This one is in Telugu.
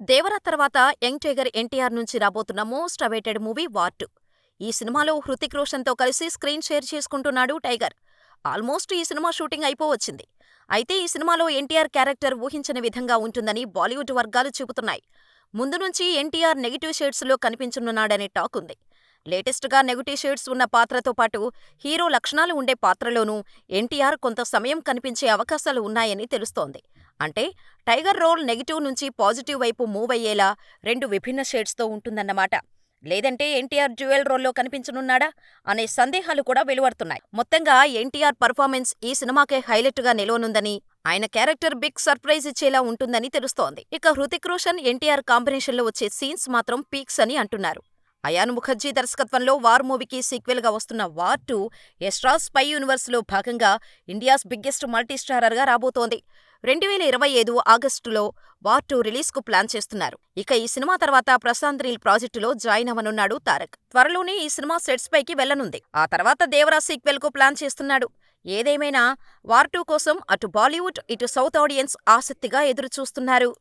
దేవర తర్వాత యంగ్ టైగర్ ఎన్టీఆర్ నుంచి రాబోతున్న మోస్ట్ అవైటెడ్ మూవీ వార్ 2. ఈ సినిమాలో హృతిక్ రోషన్తో కలిసి స్క్రీన్ షేర్ చేసుకుంటున్నాడు టైగర్. ఆల్మోస్ట్ ఈ సినిమా షూటింగ్ అయిపోవచ్చింది. అయితే ఈ సినిమాలో ఎన్టీఆర్ క్యారెక్టర్ ఊహించని విధంగా ఉంటుందని బాలీవుడ్ వర్గాలు చెబుతున్నాయి. ముందు నుంచి ఎన్టీఆర్ నెగిటివ్ షేడ్స్లో కనిపించనున్నాడనే టాక్ ఉంది. లేటెస్ట్గా నెగిటివ్ షేడ్స్ ఉన్న పాత్రతో పాటు హీరో లక్షణాలు ఉండే పాత్రలోనూ ఎన్టీఆర్ కొంత సమయం కనిపించే అవకాశాలు ఉన్నాయని తెలుస్తోంది. అంటే టైగర్ రోల్ నెగిటివ్ నుంచి పాజిటివ్ వైపు మూవ్ అయ్యేలా రెండు విభిన్న షేడ్స్తో ఉంటుందన్నమాట. లేదంటే ఎన్టీఆర్ డ్యూయల్ రోల్లో కనిపించనున్నాడా అనే సందేహాలు కూడా వెలువడుతున్నాయి. మొత్తంగా ఎన్టీఆర్ పర్ఫార్మెన్స్ ఈ సినిమాకే హైలైట్గా నిలవనుందని, ఆయన క్యారెక్టర్ బిగ్ సర్ప్రైజ్ ఇచ్చేలా ఉంటుందని తెలుస్తోంది. ఇక హృతిక్ రోషన్ ఎన్టీఆర్ కాంబినేషన్లో వచ్చే సీన్స్ మాత్రం పీక్స్ అని అంటున్నారు. అయాన్ ముఖర్జీ దర్శకత్వంలో వార్ మూవీకి సీక్వెల్గా వస్తున్న వార్ 2 ఎస్ట్రాస్ స్పై యూనివర్స్లో భాగంగా ఇండియాస్ బిగ్గెస్ట్ మల్టీ స్టారర్గా రాబోతోంది. 2025 ఆగస్టులో వార్ 2 రిలీజ్కు ప్లాన్ చేస్తున్నారు. ఇక ఈ సినిమా తర్వాత ప్రశాంత్ నీల్ ప్రాజెక్టులో జాయిన్ అవ్వనున్నాడు తారక్. త్వరలోనే ఈ సినిమా సెట్స్ పైకి వెళ్లనుంది. ఆ తర్వాత దేవరా సీక్వెల్కు ప్లాన్ చేస్తున్నాడు. ఏదేమైనా వార్ 2 కోసం అటు బాలీవుడ్, ఇటు సౌత్ ఆడియన్స్ ఆసక్తిగా ఎదురుచూస్తున్నారు.